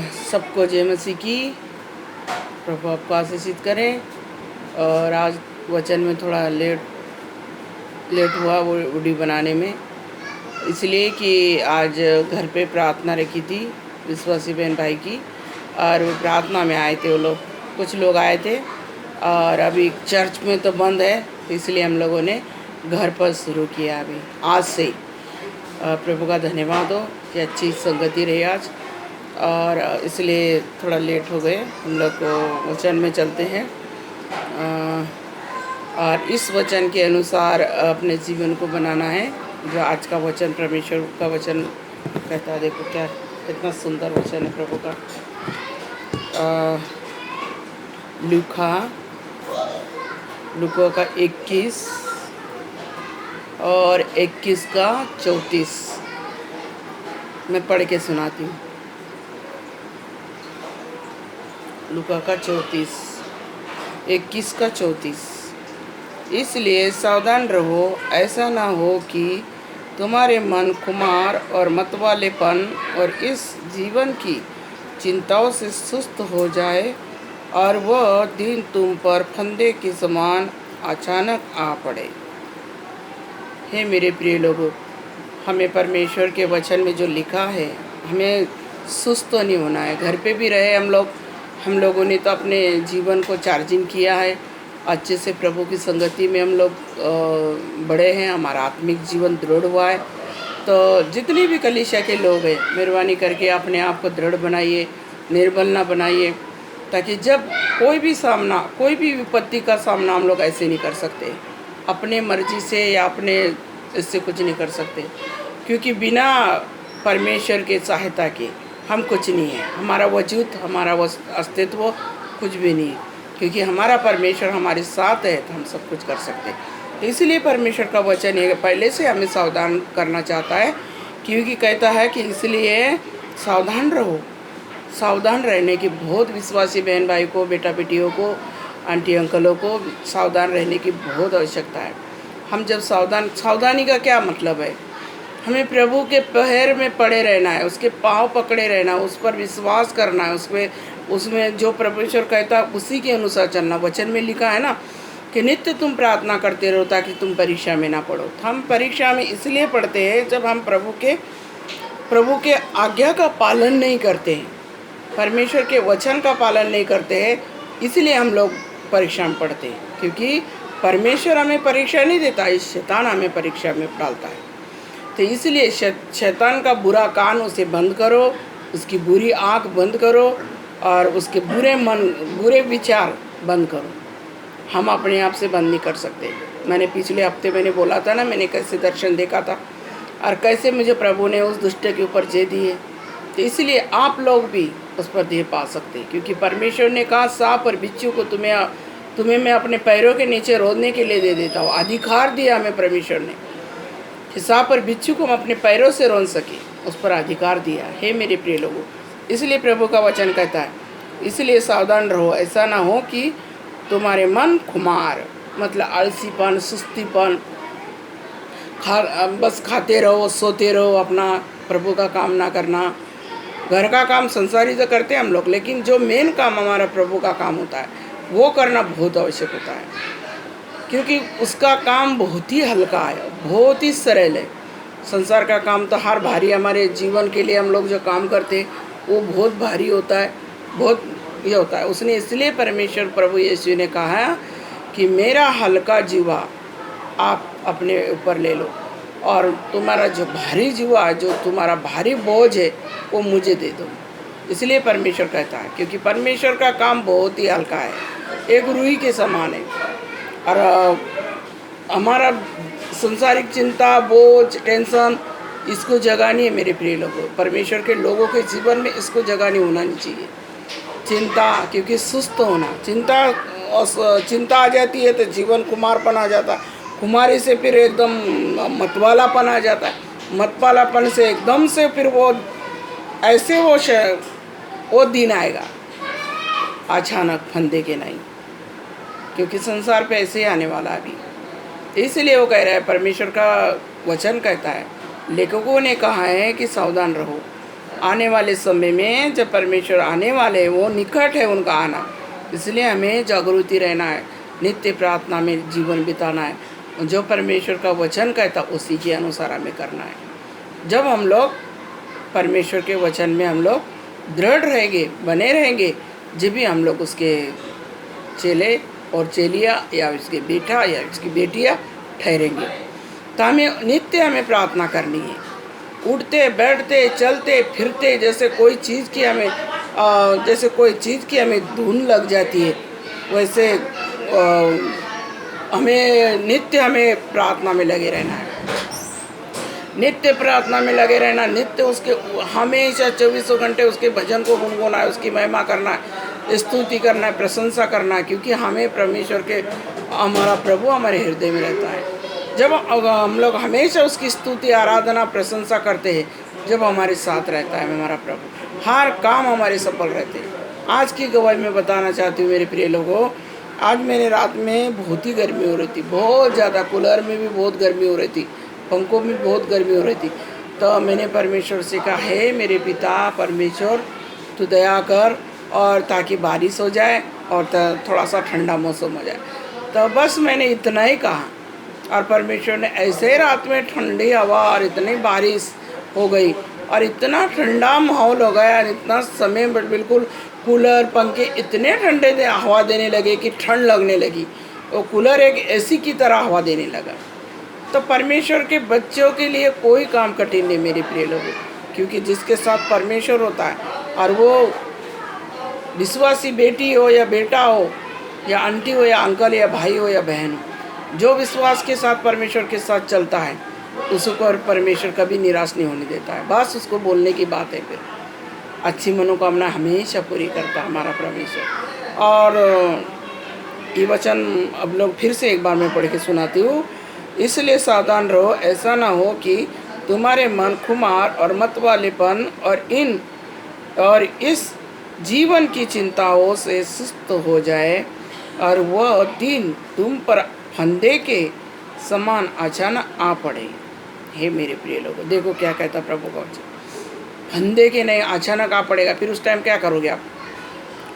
सबको जय मसीह की। प्रभु आपको आशीषित करें। और आज वचन में थोड़ा लेट हुआ वो वीडियो बनाने में, इसलिए कि आज घर पे प्रार्थना रखी थी विश्वासी बहन भाई की, और वो प्रार्थना में आए थे। वो लोग कुछ लोग आए थे, और अभी चर्च में तो बंद है, तो इसलिए हम लोगों ने घर पर शुरू किया अभी आज से ही। प्रभु का धन्यवाद हो कि अच्छी संगति रही आज, और इसलिए थोड़ा लेट हो गए। हम लोग को वचन में चलते हैं, और इस वचन के अनुसार अपने जीवन को बनाना है। जो आज का वचन परमेश्वर का वचन कहता है, देखो क्या इतना सुंदर वचन है प्रभु का। लूका का 21 और 21 का 34 मैं पढ़ के सुनाती हूँ। लूका का 21 का 34। इसलिए सावधान रहो, ऐसा ना हो कि तुम्हारे मन खुमार और मतवालेपन और इस जीवन की चिंताओं से सुस्त हो जाए, और वह दिन तुम पर फंदे के समान अचानक आ पड़े। हे मेरे प्रिय लोगों, हमें परमेश्वर के वचन में जो लिखा है, हमें सुस्त तो नहीं होना है। घर पे भी रहे हम लोगों ने तो अपने जीवन को चार्जिंग किया है अच्छे से। प्रभु की संगति में हम लोग बड़े हैं, हमारा आत्मिक जीवन दृढ़ हुआ है। तो जितने भी कलीसिया के लोग हैं, मेहरबानी करके अपने आप को दृढ़ बनाइए, निर्बल ना बनाइए, ताकि जब कोई भी विपत्ति का सामना हम लोग ऐसे नहीं कर सकते, अपने मर्जी से या अपने इससे कुछ नहीं कर सकते, क्योंकि बिना परमेश्वर के सहायता के हम कुछ नहीं है। हमारा वजूद, हमारा अस्तित्व कुछ भी नहीं है, क्योंकि हमारा परमेश्वर हमारे साथ है, तो हम सब कुछ कर सकते हैं। तो इसलिए परमेश्वर का वचन ये पहले से हमें सावधान करना चाहता है, क्योंकि कहता है कि इसलिए सावधान रहो। सावधान रहने की बहुत विश्वासी बहन भाई को, बेटा बेटियों को, आंटी अंकलों को सावधान रहने की बहुत आवश्यकता है। हम जब सावधानी का क्या मतलब है? हमें प्रभु के पैर में पड़े रहना है, उसके पाँव पकड़े रहना, उस पर विश्वास करना है, उसमें जो परमेश्वर कहता है उसी के अनुसार चलना। वचन में लिखा है ना कि नित्य तुम प्रार्थना करते रहो ताकि तुम परीक्षा में ना पड़ो। तो हम परीक्षा में इसलिए पढ़ते हैं जब हम प्रभु के आज्ञा का पालन नहीं करते हैं, परमेश्वर के वचन का पालन नहीं करते हैं, इसलिए हम लोग परीक्षा में पढ़ते हैं। क्योंकि परमेश्वर हमें परीक्षा नहीं देता, इस शैतान हमें परीक्षा में डालता है। तो इसलिए शैतान का बुरा कान उसे बंद करो, उसकी बुरी आँख बंद करो, और उसके बुरे विचार बंद करो। हम अपने आप से बंद नहीं कर सकते। मैंने पिछले हफ्ते बोला था ना, मैंने कैसे दर्शन देखा था और कैसे मुझे प्रभु ने उस दुष्ट के ऊपर जय दिए। तो इसलिए आप लोग भी उस पर जय पा सकते हैं, क्योंकि परमेश्वर ने कहा सांप और बिच्छू को तुम्हें मैं अपने पैरों के नीचे रोदने के लिए दे देता हूँ। अधिकार दिया हमें परमेश्वर ने कि सांप और बिच्छू को हम अपने पैरों से रोन सके, उस पर अधिकार दिया है मेरे प्रिय लोगों। इसलिए प्रभु का वचन कहता है, इसलिए सावधान रहो, ऐसा ना हो कि तुम्हारे मन खुमार, मतलब आलसीपन, सुस्तीपन, बस खाते रहो, सोते रहो, अपना प्रभु का काम ना करना। घर का काम संसारी तो करते हैं हम लोग, लेकिन जो मेन काम हमारा प्रभु का काम होता है वो करना बहुत आवश्यक होता है, क्योंकि उसका काम बहुत ही हल्का है, बहुत ही सरल है। संसार का काम तो हर भारी, हमारे जीवन के लिए हम लोग जो काम करते हैं वो बहुत भारी होता है, बहुत ये होता है। उसने इसलिए परमेश्वर प्रभु यीशु ने कहा कि मेरा हल्का जीवा आप अपने ऊपर ले लो, और तुम्हारा जो भारी जीवा, जो तुम्हारा भारी बोझ है वो मुझे दे दो। इसलिए परमेश्वर कहता है, क्योंकि परमेश्वर का काम बहुत ही हल्का है, एक रूई के समान है। और हमारा संसारिक चिंता, बोझ, टेंशन, इसको जगह नहीं है मेरे प्रिय लोगों। परमेश्वर के लोगों के जीवन में इसको जगह नहीं होना नहीं चाहिए। चिंता, क्योंकि सुस्त होना, चिंता आ जाती है तो जीवन कुमारपन आ जाता है, कुमारी से फिर एकदम मतवालापन आ जाता है, मतवालापन से एकदम से फिर वो ऐसे वो दिन आएगा अचानक फंदे के नहीं, क्योंकि संसार पे ऐसे ही आने वाला अभी। इसलिए वो कह रहा है, परमेश्वर का वचन कहता है, लेखकों ने कहा है कि सावधान रहो, आने वाले समय में जब परमेश्वर आने वाले हैं, वो निकट है उनका आना। इसलिए हमें जागृति रहना है, नित्य प्रार्थना में जीवन बिताना है। जो परमेश्वर का वचन कहता उसी के अनुसार हमें करना है। जब हम लोग परमेश्वर के वचन में हम लोग दृढ़ रहेंगे, बने रहेंगे, जब भी हम लोग उसके चेले और चेलिया या उसके बेटा या उसकी बेटियां ठहरेंगे। तो हमें प्रार्थना करनी है। उठते बैठते चलते फिरते जैसे कोई चीज़ की हमें धुन लग जाती है, वैसे हमें प्रार्थना में लगे रहना है। नित्य प्रार्थना में लगे रहना, नित्य उसके हमेशा 24 घंटे उसके भजन को गुनगुना है, उसकी महिमा करना है, स्तुति करना है, प्रशंसा करना है। क्योंकि हमें परमेश्वर के हमारा प्रभु हमारे हृदय में रहता है। जब हम लोग हमेशा उसकी स्तुति आराधना प्रशंसा करते हैं, जब हमारे साथ रहता है हमारा प्रभु, हर काम हमारे सफल रहते हैं। आज की गवाही में बताना चाहती हूँ मेरे प्रिय लोगों, आज मेरे रात में बहुत ही गर्मी हो रही थी, बहुत ज़्यादा। कूलर में भी बहुत गर्मी हो रही थी, पंखों में बहुत गर्मी हो रही थी। तो मैंने परमेश्वर से कहा, हे मेरे पिता परमेश्वर, तू दया कर और ताकि बारिश हो जाए और थोड़ा सा ठंडा मौसम हो जाए। तो बस मैंने इतना ही कहा और परमेश्वर ने ऐसे ही रात में ठंडी हवा और इतनी बारिश हो गई और इतना ठंडा माहौल हो गया। इतना समय बिल्कुल कूलर पंखे इतने ठंडे हवा देने लगे कि ठंड लगने लगी। वो कूलर एक एसी की तरह हवा देने लगा। तो परमेश्वर के बच्चों के लिए कोई काम कठिन नहीं मेरे प्रिय लोगों, क्योंकि जिसके साथ परमेश्वर होता है, और वो विश्वासी बेटी हो या बेटा हो या आंटी हो या अंकल या भाई हो या बहन हो, जो विश्वास के साथ परमेश्वर के साथ चलता है उसको परमेश्वर कभी निराश नहीं होने देता है। बस उसको बोलने की बात है, फिर अच्छी मनोकामना हमेशा पूरी करता है हमारा परमेश्वर। और ये वचन अब लोग फिर से एक बार मैं पढ़ के सुनाती हूँ। इसलिए सावधान रहो, ऐसा ना हो कि तुम्हारे मन खुमार और मतवालेपन और इस जीवन की चिंताओं से सुस्त हो जाए और वह दिन तुम पर फंदे के समान अचानक आ पड़े। हे मेरे प्रिय लोगों, देखो क्या कहता प्रभु का वचन, फंदे के नहीं अचानक आ पड़ेगा। फिर उस टाइम क्या करोगे आप?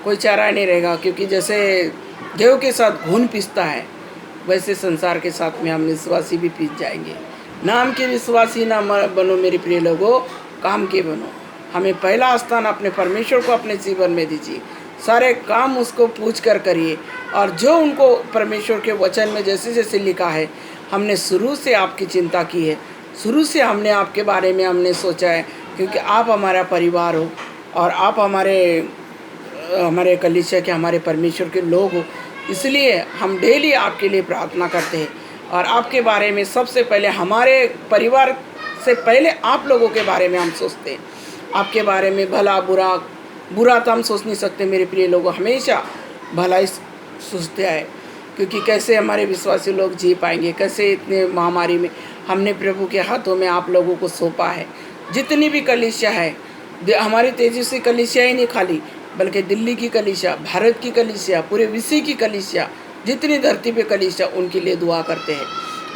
कोई चारा नहीं रहेगा। क्योंकि जैसे गेहूं के साथ घुन पिसता है, वैसे संसार के साथ में हम विश्वासी भी पिस जाएंगे। नाम के विश्वासी ना बनो मेरे प्रिय लोगों, काम के बनो। हमें पहला स्थान अपने परमेश्वर को अपने जीवन में दीजिए। सारे काम उसको पूछ कर करिए, और जो उनको परमेश्वर के वचन में जैसे जैसे लिखा है, हमने शुरू से आपकी चिंता की है, शुरू से हमने आपके बारे में हमने सोचा है, क्योंकि आप हमारा परिवार हो और आप हमारे कलीसिया के हमारे परमेश्वर के लोग हो। इसलिए हम डेली आपके लिए प्रार्थना करते हैं और आपके बारे में सबसे पहले, हमारे परिवार से पहले आप लोगों के बारे में हम सोचते हैं। आपके बारे में भला बुरा तो हम सोच नहीं सकते मेरे प्रिय लोगों, हमेशा भलाई सोचते आए। क्योंकि कैसे हमारे विश्वासी लोग जी पाएंगे, कैसे इतने महामारी में हमने प्रभु के हाथों में आप लोगों को सौंपा है। जितनी भी कलीसिया है, हमारी तेजी से कलीसिया ही नहीं खाली, बल्कि दिल्ली की कलीसिया, भारत की कलीसिया, पूरे विश्व की कलीसिया, जितनी धरती पे कलीसिया, उनके लिए दुआ करते हैं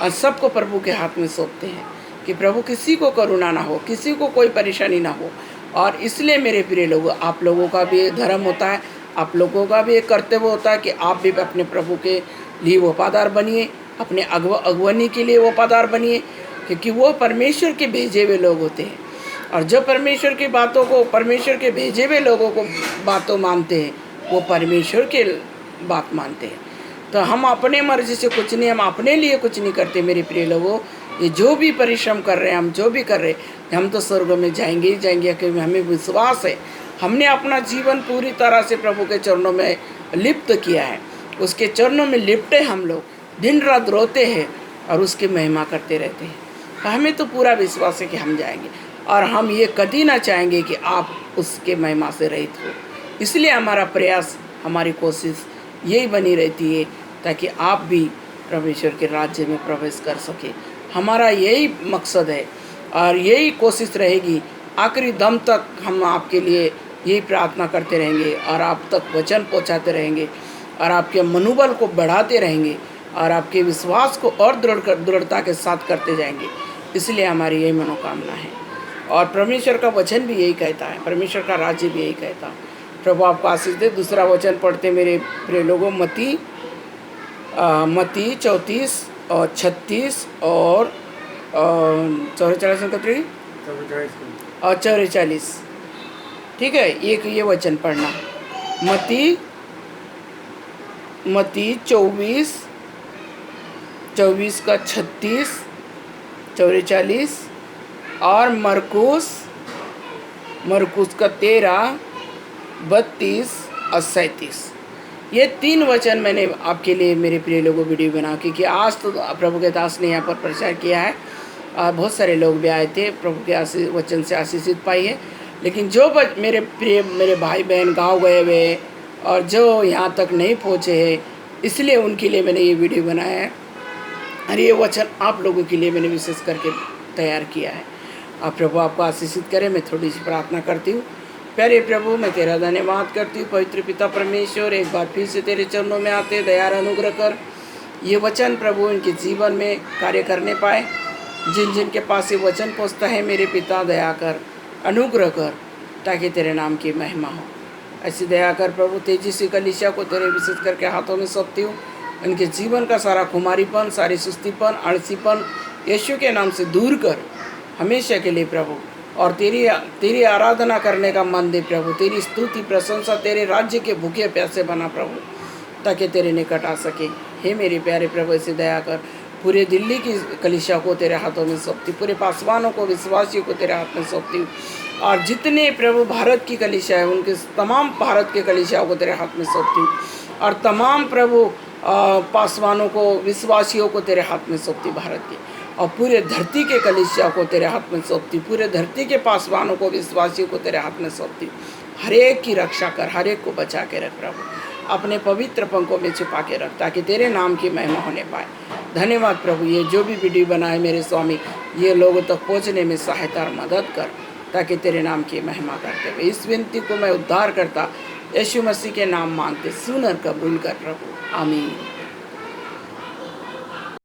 और सबको प्रभु के हाथ में सौंपते हैं कि प्रभु किसी को करुणा ना हो, किसी को कोई परेशानी ना हो। और इसलिए मेरे प्रिय लोगों, आप लोगों का भी एक धर्म होता है, आप लोगों का भी एक कर्तव्य होता है कि आप भी अपने प्रभु के लिए वफादार बनिए, अपने अगुवानी के लिए वफादार बनिए, क्योंकि वो परमेश्वर के भेजे हुए लोग होते हैं। और जो परमेश्वर की बातों को, परमेश्वर के भेजे हुए लोगों को बातों मानते हैं, वो परमेश्वर के बात मानते हैं। तो हम अपने मर्जी से कुछ नहीं, हम अपने लिए कुछ नहीं करते मेरे प्रिय लोगों। ये जो भी परिश्रम कर रहे हैं, हम जो भी कर रहे हैं, हम तो स्वर्ग में जाएंगे ही जाएंगे, क्योंकि हमें विश्वास है। हमने अपना जीवन पूरी तरह से प्रभु के चरणों में लिप्त किया है, उसके चरणों में लिपटे हम लोग दिन रात रोते हैं और उसकी महिमा करते रहते हैं। तो हमें तो पूरा विश्वास है कि हम जाएंगे, और हम ये कभी ना चाहेंगे कि आप उसके महिमा से रहित हो। इसलिए हमारा प्रयास, हमारी कोशिश यही बनी रहती है, ताकि आप भी परमेश्वर के राज्य में प्रवेश कर सके। हमारा यही मकसद है और यही कोशिश रहेगी। आखिरी दम तक हम आपके लिए यही प्रार्थना करते रहेंगे और आप तक वचन पहुंचाते रहेंगे और आपके मनोबल को बढ़ाते रहेंगे और आपके विश्वास को और दृढ़ता के साथ करते जाएंगे। इसलिए हमारी यही मनोकामना है। और परमेश्वर का वचन भी यही कहता है, परमेश्वर का राज्य भी यही कहता है। प्रभु आपको आशीष दे। दूसरा वचन पढ़ते मेरे प्रिय लोगों, मत्ती 34 और 36 और 44 और 44। ठीक है, एक ये वचन पढ़ना। मत्ती 24 का 36, 44 और मरकुस का 13, 32 और 37। ये 3 वचन मैंने आपके लिए मेरे प्रिय लोगों वीडियो बना के कि आज तो प्रभु के दास ने यहाँ पर प्रचार किया है और बहुत सारे लोग भी आए थे, प्रभु के वचन से आशीषित पाई है। लेकिन जो मेरे भाई बहन गाँव गए हुए और जो यहाँ तक नहीं पहुँचे हैं, इसलिए उनके लिए मैंने ये वीडियो बनाया है और ये वचन आप लोगों के लिए मैंने विशेष करके तैयार किया है। आप प्रभु आपको आशीषित करें। मैं थोड़ी सी प्रार्थना करती हूँ। प्यारे प्रभु, मैं तेरा धन्यवाद करती हूँ। पवित्र पिता परमेश्वर, एक बार फिर से तेरे चरणों में आते दया अनुग्रह कर ये वचन प्रभु इनके जीवन में कार्य करने पाए। जिन के पास ये वचन पहुँचता है, मेरे पिता दया कर, अनुग्रह कर, ताकि तेरे नाम की महिमा हो। ऐसी दया कर प्रभु। तेजी से कलीसिया को तेरे विशेष करके हाथों में सौंपती हूँ। इनके जीवन का सारा खुमारीपन, सारी सुस्तीपन, आलसीपन यीशु के नाम से दूर कर हमेशा के लिए प्रभु। और तेरी आराधना करने का मन दे प्रभु। तेरी स्तुति प्रशंसा, तेरे राज्य के भूखे प्यासे बना प्रभु, ताकि तेरे निकट आ सके। हे मेरे प्यारे प्रभु, ऐसे दया कर। पूरे दिल्ली की कलीसिया को तेरे हाथों में सौंपती, पूरे पासवानों को, विश्वासियों को तेरे हाथ में सौंपती हूँ। और जितने प्रभु भारत की कलीसिया है, उनके तमाम भारत के कलीसियाओं को तेरे हाथ में सौंपती हूँ। और तमाम प्रभु पासवानों को, विश्वासियों को तेरे हाथ में सौंपती भारत की। और पूरे धरती के कलीसिया को तेरे हाथ में सौंपती, पूरे धरती के पासवानों को, विश्वासियों को तेरे हाथ में सौंपती। हर एक की रक्षा कर, हर एक को बचा के रख प्रभु। अपने पवित्र पंखों में छिपा के रख, ताकि तेरे नाम की महिमा होने पाए। धन्यवाद प्रभु। ये जो भी वीडियो बनाए मेरे स्वामी, ये लोगों तक पहुँचने में सहायता और मदद कर, ताकि तेरे नाम की महिमा करते हुए इस विनती को मैं उद्धार करता यीशु मसीह के नाम मांगते सुनर कबूल कर प्रभु। आमीन।